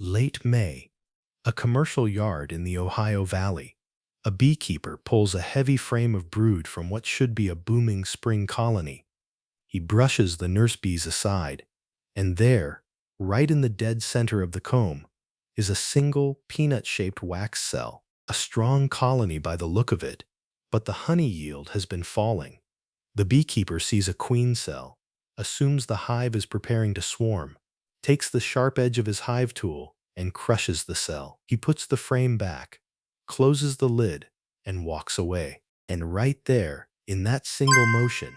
Late May, a commercial yard in the Ohio Valley. A beekeeper pulls a heavy frame of brood from what should be a booming spring colony. He brushes the nurse bees aside, and there, right in the dead center of the comb, is a single peanut-shaped wax cell, a strong colony by the look of it, but the honey yield has been falling. The beekeeper sees a queen cell, assumes the hive is preparing to swarm, takes the sharp edge of his hive tool, and crushes the cell. He puts the frame back, closes the lid, and walks away. And right there, in that single motion,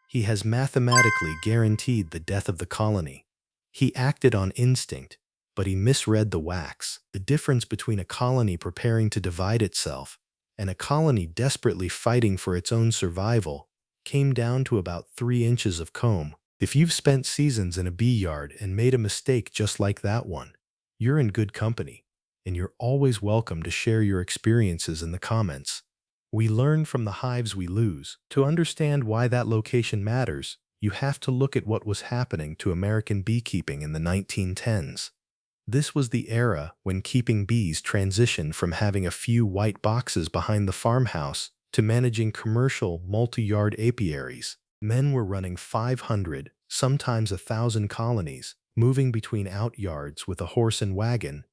he has mathematically guaranteed the death of the colony. He acted on instinct, but he misread the wax. The difference between a colony preparing to divide itself and a colony desperately fighting for its own survival came down to about 3 inches of comb. If you've spent seasons in a bee yard and made a mistake just like that one, you're in good company, and you're always welcome to share your experiences in the comments. We learn from the hives we lose. To understand why that location matters, you have to look at what was happening to American beekeeping in the 1910s. This was the era when keeping bees transitioned from having a few white boxes behind the farmhouse to managing commercial, multi-yard apiaries. Men were running 500, sometimes 1,000 colonies, moving between outyards with a horse and wagon.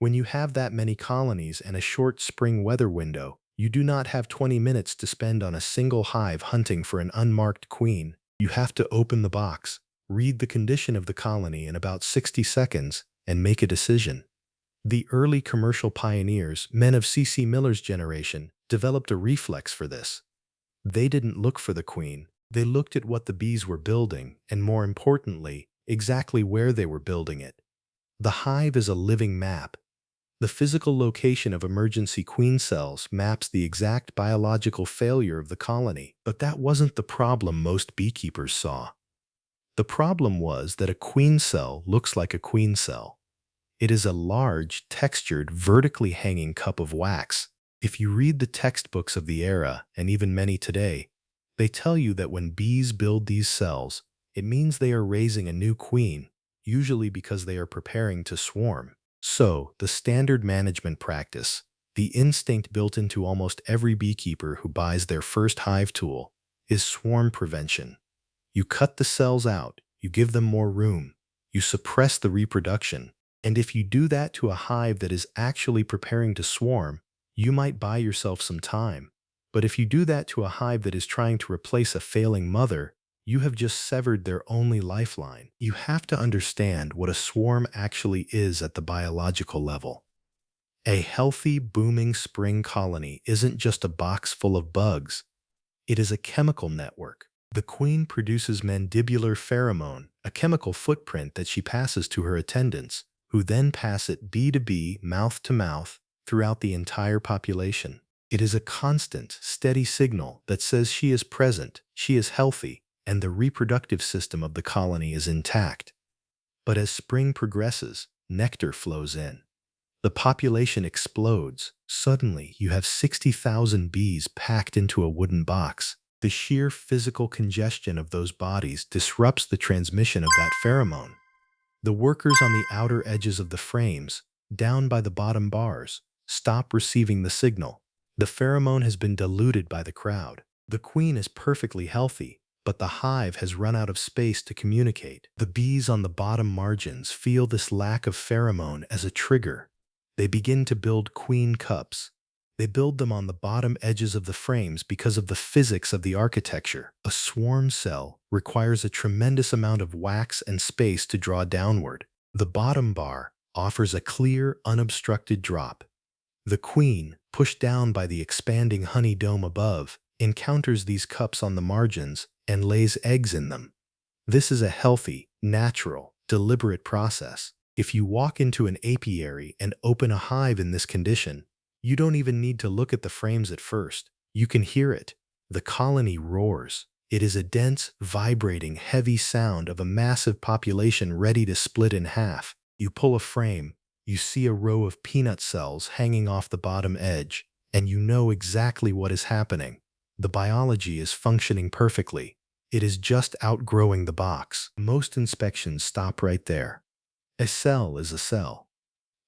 When you have that many colonies and a short spring weather window, you do not have 20 minutes to spend on a single hive hunting for an unmarked queen. You have to open the box, read the condition of the colony in about 60 seconds, and make a decision. The early commercial pioneers, men of C.C. Miller's generation, developed a reflex for this. They didn't look for the queen. They looked at what the bees were building, and more importantly, exactly where they were building it. The hive is a living map. The physical location of emergency queen cells maps the exact biological failure of the colony. But that wasn't the problem most beekeepers saw. The problem was that a queen cell looks like a queen cell. It is a large, textured, vertically hanging cup of wax. If you read the textbooks of the era, and even many today, they tell you that when bees build these cells, it means they are raising a new queen, usually because they are preparing to swarm. So, the standard management practice, the instinct built into almost every beekeeper who buys their first hive tool, is swarm prevention. You cut the cells out, you give them more room, you suppress the reproduction, and if you do that to a hive that is actually preparing to swarm, you might buy yourself some time. But if you do that to a hive that is trying to replace a failing mother, you have just severed their only lifeline. You have to understand what a swarm actually is at the biological level. A healthy, booming spring colony isn't just a box full of bugs. It is a chemical network. The queen produces mandibular pheromone, a chemical footprint that she passes to her attendants, who then pass it bee to bee, mouth to mouth, throughout the entire population. It is a constant, steady signal that says she is present, she is healthy, and the reproductive system of the colony is intact. But as spring progresses, nectar flows in. The population explodes. Suddenly, you have 60,000 bees packed into a wooden box. The sheer physical congestion of those bodies disrupts the transmission of that pheromone. The workers on the outer edges of the frames, down by the bottom bars, stop receiving the signal. The pheromone has been diluted by the crowd. The queen is perfectly healthy, but the hive has run out of space to communicate. The bees on the bottom margins feel this lack of pheromone as a trigger. They begin to build queen cups. They build them on the bottom edges of the frames because of the physics of the architecture. A swarm cell requires a tremendous amount of wax and space to draw downward. The bottom bar offers a clear, unobstructed drop. The queen, pushed down by the expanding honey dome above, encounters these cups on the margins and lays eggs in them. This is a healthy, natural, deliberate process. If you walk into an apiary and open a hive in this condition, you don't even need to look at the frames at first. You can hear it. The colony roars. It is a dense, vibrating, heavy sound of a massive population ready to split in half. You pull a frame, you see a row of peanut cells hanging off the bottom edge, and you know exactly what is happening. The biology is functioning perfectly. It is just outgrowing the box. Most inspections stop right there. A cell is a cell.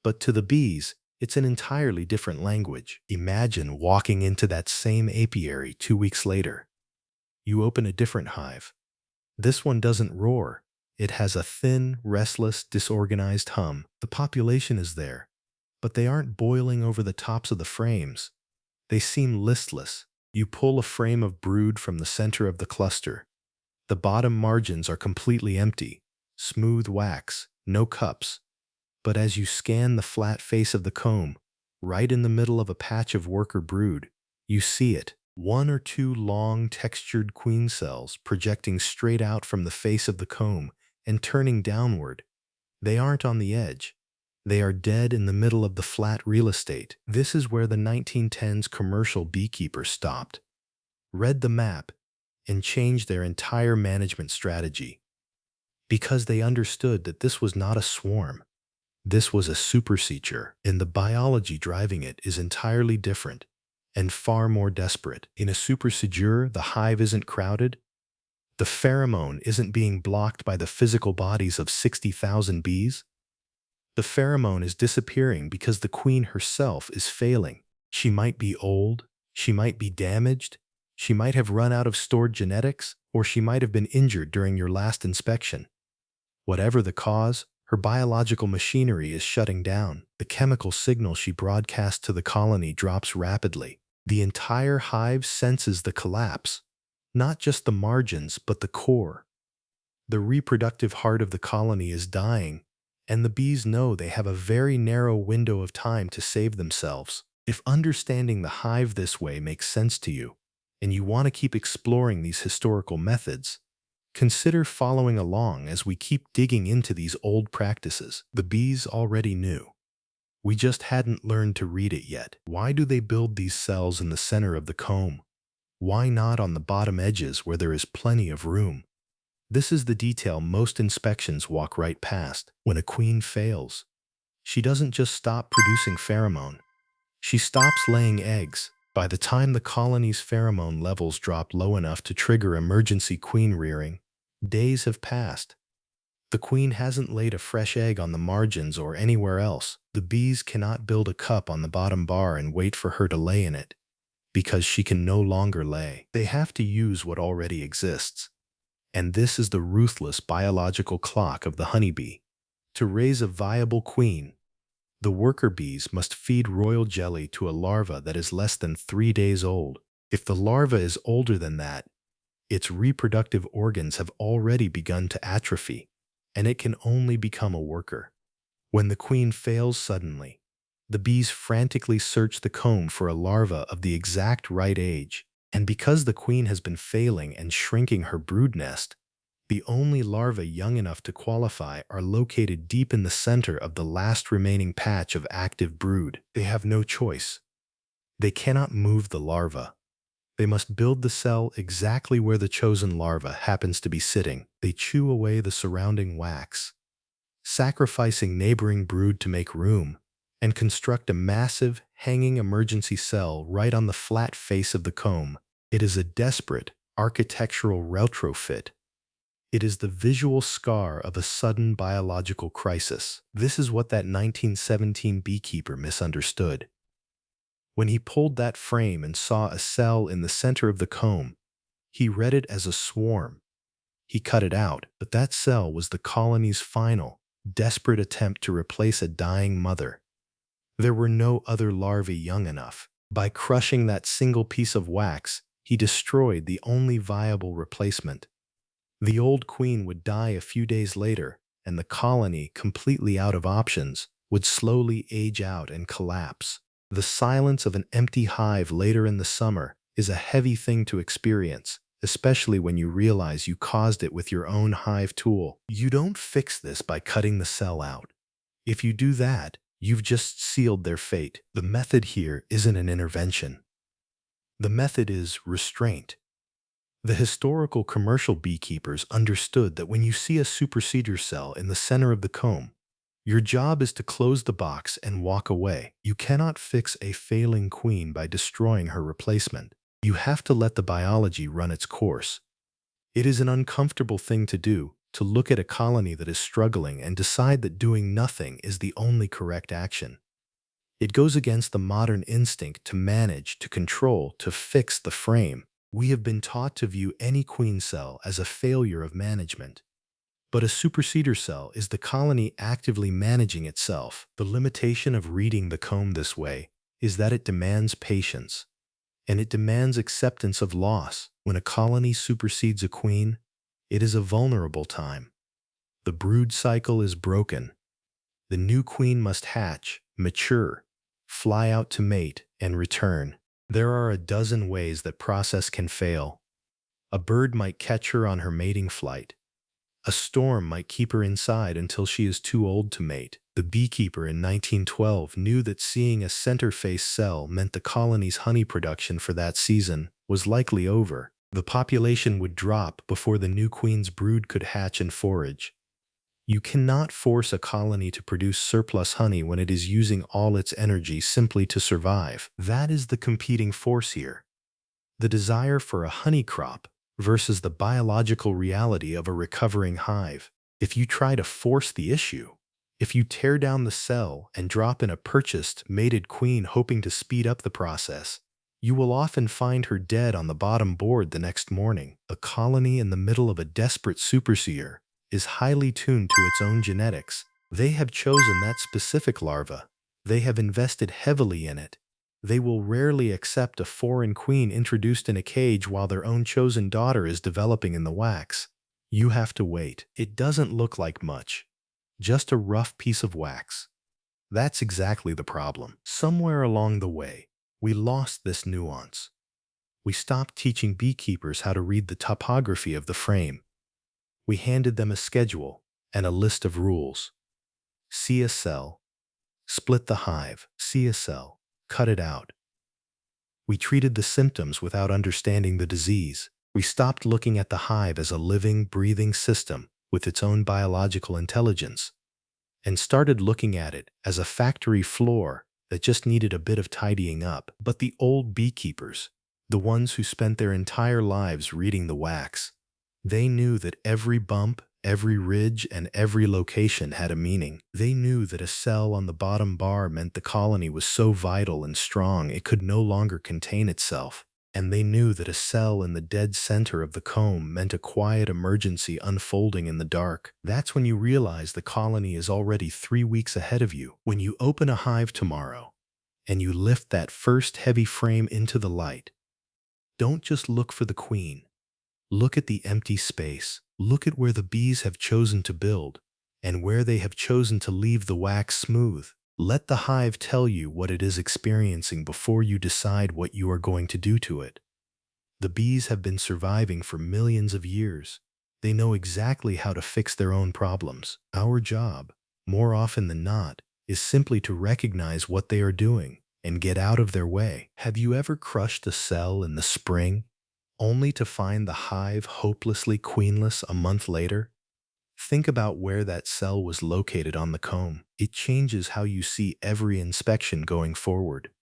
But to the bees, it's an entirely different language. Imagine walking into that same apiary 2 weeks later. You open a different hive. This one doesn't roar. It has a thin, restless, disorganized hum. The population is there, but they aren't boiling over the tops of the frames. They seem listless. You pull a frame of brood from the center of the cluster. The bottom margins are completely empty, smooth wax, no cups. But as you scan the flat face of the comb, right in the middle of a patch of worker brood, you see it. One or two long, textured queen cells projecting straight out from the face of the comb and turning downward. They aren't on the edge. They are dead in the middle of the flat real estate. This is where the 1910s commercial beekeepers stopped, read the map, and changed their entire management strategy. Because they understood that this was not a swarm. This was a supersedure, and the biology driving it is entirely different and far more desperate. In a supersedure, the hive isn't crowded. The pheromone isn't being blocked by the physical bodies of 60,000 bees. The pheromone is disappearing because the queen herself is failing. She might be old, she might be damaged, she might have run out of stored genetics, or she might have been injured during your last inspection. Whatever the cause, her biological machinery is shutting down. The chemical signal she broadcasts to the colony drops rapidly. The entire hive senses the collapse, not just the margins, but the core. The reproductive heart of the colony is dying, and the bees know they have a very narrow window of time to save themselves. If understanding the hive this way makes sense to you, and you want to keep exploring these historical methods, consider following along as we keep digging into these old practices. The bees already knew. We just hadn't learned to read it yet. Why do they build these cells in the center of the comb? Why not on the bottom edges where there is plenty of room? This is the detail most inspections walk right past. When a queen fails, she doesn't just stop producing pheromone. She stops laying eggs. By the time the colony's pheromone levels drop low enough to trigger emergency queen rearing, days have passed. The queen hasn't laid a fresh egg on the margins or anywhere else. The bees cannot build a cup on the bottom bar and wait for her to lay in it, because she can no longer lay. They have to use what already exists. And this is the ruthless biological clock of the honeybee. To raise a viable queen, the worker bees must feed royal jelly to a larva that is less than 3 days old. If the larva is older than that, its reproductive organs have already begun to atrophy, and it can only become a worker. When the queen fails suddenly, the bees frantically search the comb for a larva of the exact right age, and because the queen has been failing and shrinking her brood nest, the only larvae young enough to qualify are located deep in the center of the last remaining patch of active brood. They have no choice. They cannot move the larva. They must build the cell exactly where the chosen larva happens to be sitting. They chew away the surrounding wax, sacrificing neighboring brood to make room, and construct a massive, hanging emergency cell right on the flat face of the comb. It is a desperate, architectural retrofit. It is the visual scar of a sudden biological crisis. This is what that 1917 beekeeper misunderstood. When he pulled that frame and saw a cell in the center of the comb, he read it as a swarm. He cut it out, but that cell was the colony's final, desperate attempt to replace a dying mother. There were no other larvae young enough. By crushing that single piece of wax, he destroyed the only viable replacement. The old queen would die a few days later, and the colony, completely out of options, would slowly age out and collapse. The silence of an empty hive later in the summer is a heavy thing to experience, especially when you realize you caused it with your own hive tool. You don't fix this by cutting the cell out. If you do that, you've just sealed their fate. The method here isn't an intervention. The method is restraint. The historical commercial beekeepers understood that when you see a supersedure cell in the center of the comb, your job is to close the box and walk away. You cannot fix a failing queen by destroying her replacement. You have to let the biology run its course. It is an uncomfortable thing to do, to look at a colony that is struggling and decide that doing nothing is the only correct action. It goes against the modern instinct to manage, to control, to fix the frame. We have been taught to view any queen cell as a failure of management. But a supersedure cell is the colony actively managing itself. The limitation of reading the comb this way is that it demands patience, and it demands acceptance of loss. When a colony supersedes a queen, it is a vulnerable time. The brood cycle is broken. The new queen must hatch, mature, fly out to mate, and return. There are a dozen ways that process can fail. A bird might catch her on her mating flight. A storm might keep her inside until she is too old to mate. The beekeeper in 1912 knew that seeing a center-face cell meant the colony's honey production for that season was likely over. The population would drop before the new queen's brood could hatch and forage. You cannot force a colony to produce surplus honey when it is using all its energy simply to survive. That is the competing force here. The desire for a honey crop versus the biological reality of a recovering hive. If you try to force the issue, if you tear down the cell and drop in a purchased, mated queen hoping to speed up the process, you will often find her dead on the bottom board the next morning. A colony in the middle of a desperate supersedure is highly tuned to its own genetics. They have chosen that specific larva. They have invested heavily in it. They will rarely accept a foreign queen introduced in a cage while their own chosen daughter is developing in the wax. You have to wait. It doesn't look like much, just a rough piece of wax. That's exactly the problem. Somewhere along the way, we lost this nuance. We stopped teaching beekeepers how to read the topography of the frame. We handed them a schedule and a list of rules. See a cell, split the hive. See a cell, cut it out. We treated the symptoms without understanding the disease. We stopped looking at the hive as a living, breathing system with its own biological intelligence, and started looking at it as a factory floor that just needed a bit of tidying up. But the old beekeepers, the ones who spent their entire lives reading the wax, they knew that every bump, every ridge, and every location had a meaning. They knew that a cell on the bottom bar meant the colony was so vital and strong it could no longer contain itself. And they knew that a cell in the dead center of the comb meant a quiet emergency unfolding in the dark. That's when you realize the colony is already 3 weeks ahead of you. When you open a hive tomorrow and you lift that first heavy frame into the light, don't just look for the queen. Look at the empty space. Look at where the bees have chosen to build and where they have chosen to leave the wax smooth. Let the hive tell you what it is experiencing before you decide what you are going to do to it. The bees have been surviving for millions of years. They know exactly how to fix their own problems. Our job, more often than not, is simply to recognize what they are doing and get out of their way. Have you ever crushed a cell in the spring, only to find the hive hopelessly queenless a month later? Think about where that cell was located on the comb. It changes how you see every inspection going forward.